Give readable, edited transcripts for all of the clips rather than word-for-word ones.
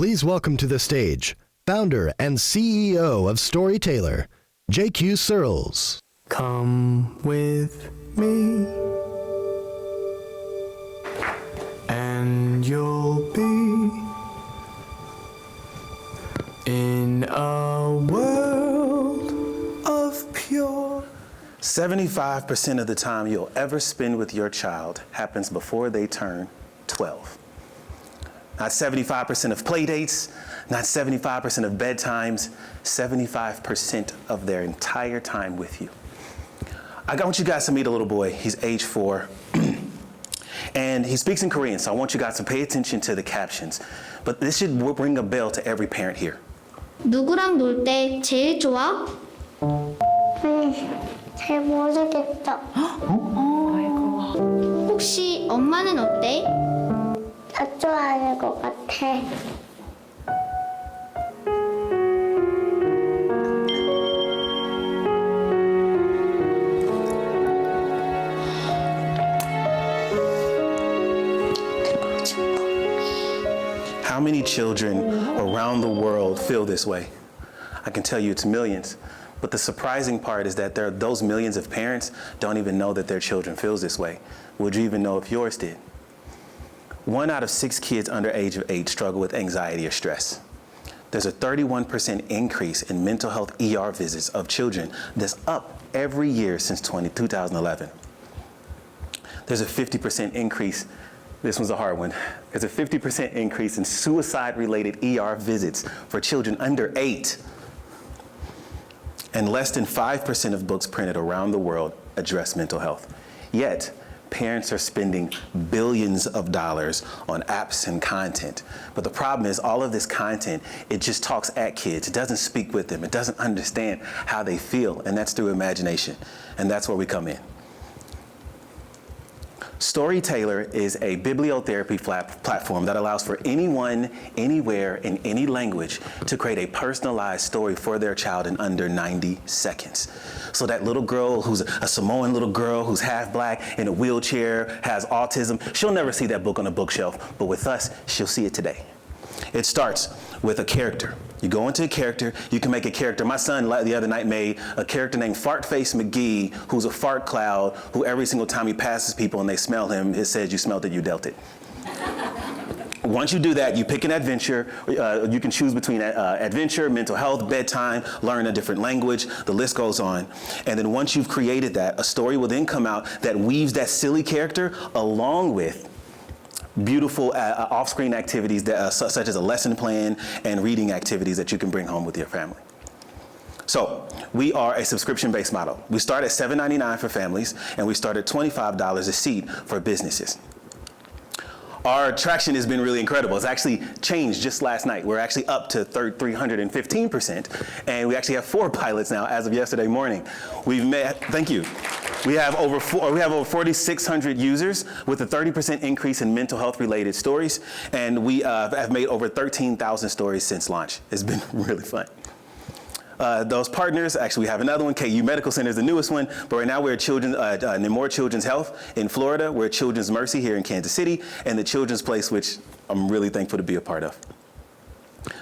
Please welcome to the stage, founder and CEO of Storytailor, J.Q. Sirls. Come with me, and you'll be in a world of pure. 75% of the time you'll ever spend with your child happens before they turn 12. Not 75% of play dates, not 75% of bedtimes, 75% of their entire time with you. I want you guys to meet a little boy. He's age 4. And he speaks in Korean, so I want you guys to pay attention to the captions. But this should ring a bell to every parent here. 누구랑 놀 때 제일 좋아? 잘 모르겠다. 혹시 엄마는 어때? 다 좋아하는 것 같아. How many children around the world feel this way? I can tell you it's millions. But the surprising part is that those millions of parents don't even know that their children feels this way. Would you even know if yours did? 1 out of 6 kids under age of 8 struggle with anxiety or stress. There's a 31% increase in mental health ER visits of children that's up every year since 2011. There's a 50% increase, this one's a hard one. There's a 50% increase in suicide-related ER visits for children under 8. And less than 5% of books printed around the world address mental health. Yet, parents are spending billions of dollars on apps and content. But the problem is all of this content, it just talks at kids. It doesn't speak with them. It doesn't understand how they feel, and that's through imagination. And that's where we come in. Storytailor is a bibliotherapy platform that allows for anyone, anywhere, in any language to create a personalized story for their child in under 90 seconds. So that little girl who's a Samoan little girl who's half black in a wheelchair, has autism, she'll never see that book on a bookshelf, but with us, she'll see it today. It starts with a character. You go into a character, you can make a character. My son the other night made a character named Fartface McGee, who's a fart cloud, who every single time he passes people and they smell him, it says, "You smelled it, you dealt it." Once you do that, you pick an adventure. You can choose between adventure, mental health, bedtime, learn a different language, the list goes on. And then once you've created that, a story will then come out that weaves that silly character along with beautiful off-screen activities that, such as a lesson plan and reading activities that you can bring home with your family. So we are a subscription-based model. We start at $7.99 for families, and we start at $25 a seat for businesses. Our traction has been really incredible. It's actually changed just last night. We're actually up to 315%, and we actually have 4 pilots now as of yesterday morning. We've met, thank you. We have over 4,600 users with a 30% increase in mental health related stories, and we have made over 13,000 stories since launch. It's been really fun. Those partners, actually we have another one, KU Medical Center is the newest one, but right now we're at Nemours Children's Health in Florida, we're at Children's Mercy here in Kansas City, and the Children's Place, which I'm really thankful to be a part of.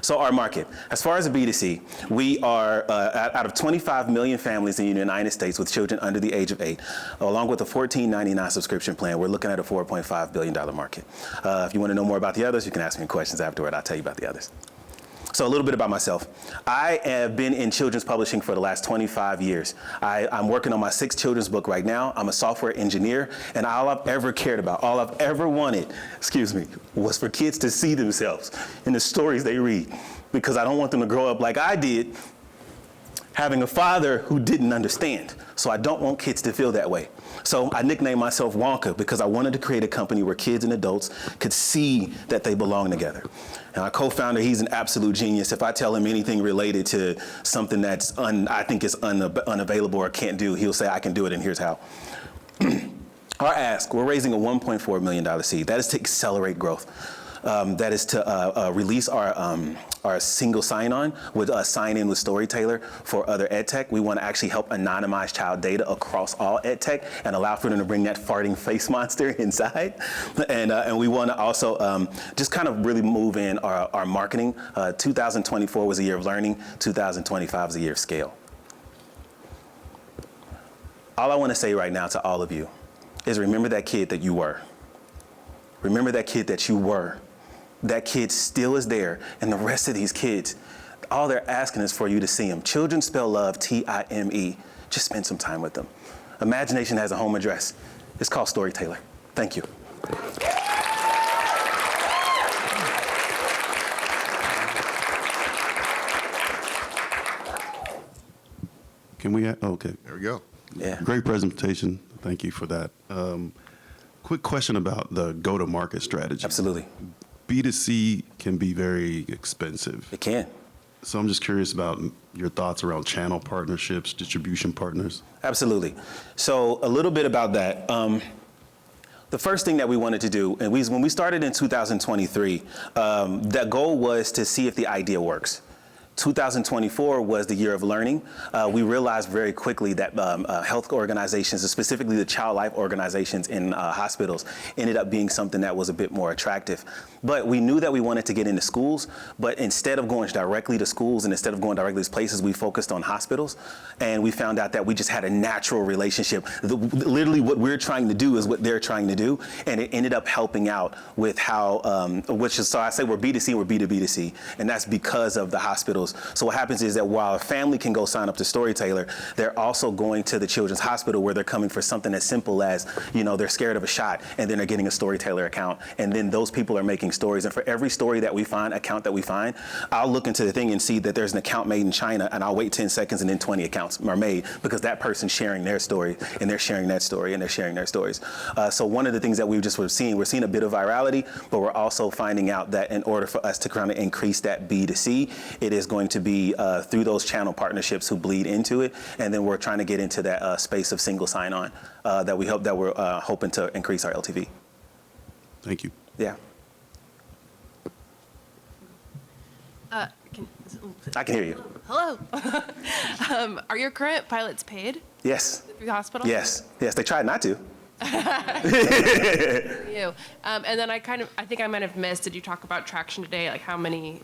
So our market, as far as a B2C, we are out of 25 million families in the United States with children under the age of 8, along with a $14.99 subscription plan, we're looking at a $4.5 billion market. If you want to know more about the others, you can ask me questions afterward, I'll tell you about the others. So a little bit about myself. I have been in children's publishing for the last 25 years. I'm working on my 6th children's book right now. I'm a software engineer, and all I've ever cared about, all I've ever wanted, was for kids to see themselves in the stories they read, because I don't want them to grow up like I did, having a father who didn't understand. So I don't want kids to feel that way. So I nicknamed myself Wonka because I wanted to create a company where kids and adults could see that they belong together. And our co-founder, he's an absolute genius. If I tell him anything related to something that's I think is unavailable or can't do, he'll say, "I can do it, and here's how." Our ask, we're raising a $1.4 million seed. That is to accelerate growth. that is to release our single sign-on with sign-in with Storytailor for other ed tech. We want to actually help anonymize child data across all ed tech and allow for them to bring that farting face monster inside. And we want to also just kind of really move in our marketing. 2024 was a year of learning. 2025 is a year of scale. All I want to say right now to all of you is remember that kid that you were. Remember that kid that you were. That kid still is there, and the rest of these kids, all they're asking is for you to see them. Children spell love T-I-M-E. Just spend some time with them. Imagination has a home address. It's called Storytailor. Thank you. Can we, okay. There we go. Yeah. Great presentation. Thank you for that. Quick question about the go-to-market strategy. Absolutely. B2C can be very expensive. It can. So I'm just curious about your thoughts around channel partnerships, distribution partners. Absolutely. So a little bit about that. The first thing that we wanted to do, and when we started in 2023, that goal was to see if the idea works. 2024 was the year of learning. We realized very quickly that health organizations, and specifically the child life organizations in hospitals, ended up being something that was a bit more attractive. But we knew that we wanted to get into schools, but instead of going directly to schools and instead of going directly to places, we focused on hospitals. And we found out that we just had a natural relationship. Literally what we're trying to do is what they're trying to do. And it ended up helping out with how, so I say we're B2C, we're B2B2C, and that's because of the hospitals. So what happens is that while a family can go sign up to Storytailor, they're also going to the children's hospital where they're coming for something as simple as, they're scared of a shot, and then they're getting a Storytailor account. And then those people are making stories. And for every story that we find, account that we find, I'll look into the thing and see that there's an account made in China, and I'll wait 10 seconds and then 20 accounts are made because that person's sharing their story, and they're sharing that story, and they're sharing their stories. So one of the things that we're seeing a bit of virality, but we're also finding out that in order for us to kind of increase that B2C, it is going to be through those channel partnerships who bleed into it, and then we're trying to get into that space of single sign-on that we're hoping to increase our LTV. Thank you. Yeah. I can hear you. Hello. Are your current pilots paid Yes. through the hospital? Yes. Yes. They tried not to. You. And then I think I might have missed, did you talk about traction today? Like how many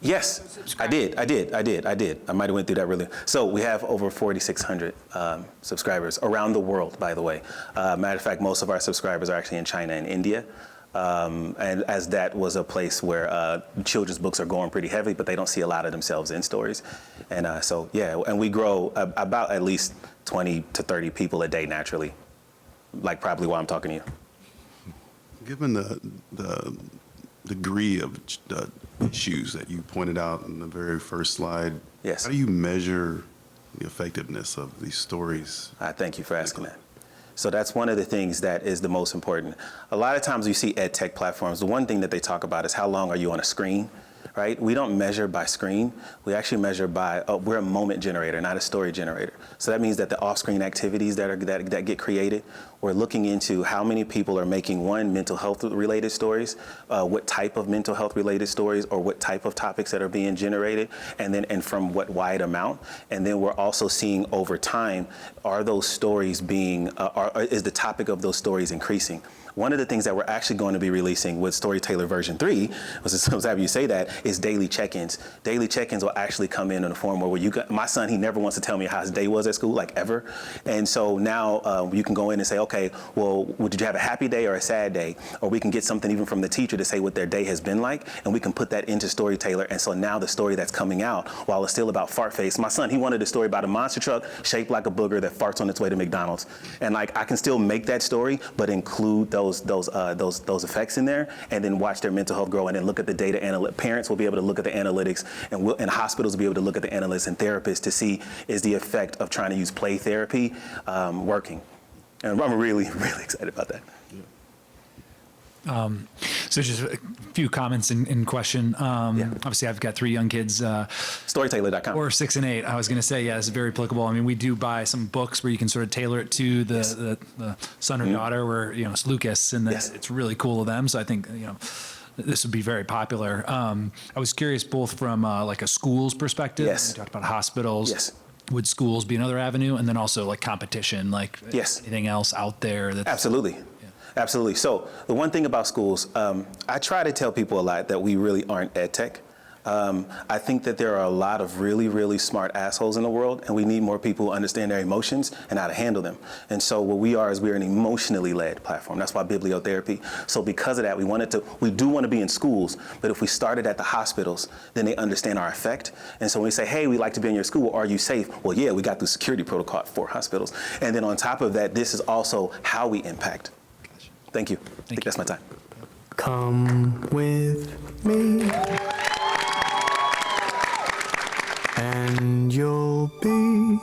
Yes, I did. I might have went through that really. So we have over 4,600 subscribers around the world, by the way. Matter of fact, most of our subscribers are actually in China and India. And as that was a place where children's books are going pretty heavy, but they don't see a lot of themselves in stories. And so, yeah, and we grow about at least 20 to 30 people a day naturally, like probably while I'm talking to you. Given the degree of issues that you pointed out in the very first slide, Yes. how do you measure the effectiveness of these stories? Thank you for asking that. So that's one of the things that is the most important. A lot of times you see ed tech platforms, the one thing that they talk about is how long are you on a screen, right? We don't measure by screen. We actually measure by, we're a moment generator, not a story generator. So that means that the off-screen activities that get created, we're looking into how many people are making, one, mental health related stories, what type of mental health related stories, or what type of topics that are being generated, and from what wide amount. And then we're also seeing over time, are those stories is the topic of those stories increasing? One of the things that we're actually going to be releasing with Storytailor version 3, was having you say that, is daily check-ins. Daily check-ins will actually come in a form where my son, he never wants to tell me how his day was at school, like ever. And so now you can go in and say, okay, well, did you have a happy day or a sad day? Or we can get something even from the teacher to say what their day has been like, and we can put that into Storytailor. And so now the story that's coming out, while it's still about fart face, my son, he wanted a story about a monster truck shaped like a booger that farts on its way to McDonald's. And like, I can still make that story, but include those effects in there, and then watch their mental health grow, and then look at the data. Parents will be able to look at the analytics, and hospitals will be able to look at the analysts and therapists to see is the effect of trying to use play therapy working. And I'm really, really excited about that. So just a few comments in question. Obviously, I've got 3 young kids. Storytailor.com. Or 6 and 8. I was going to say, yeah, it's very applicable. I mean, we do buy some books where you can sort of tailor it to the son or daughter, where, it's Lucas, and it's really cool of them. So I think, this would be very popular. I was curious both from like a school's perspective. Yes. You talked about hospitals. Yes. Would schools be another avenue? And then also like competition, like Yes. anything else out there? That's, Absolutely. Absolutely. So the one thing about schools, I try to tell people a lot that we really aren't ed tech. I think that there are a lot of really, really smart assholes in the world, and we need more people who understand their emotions and how to handle them. And so what we are is we're an emotionally led platform. That's why bibliotherapy. So because of that, we do want to be in schools, but if we started at the hospitals, then they understand our effect. And so when we say, hey, we'd like to be in your school, are you safe? Well, yeah, we got the security protocol for hospitals. And then on top of that, this is also how we impact. Thank you. I think that's my time. Come with me, and you'll be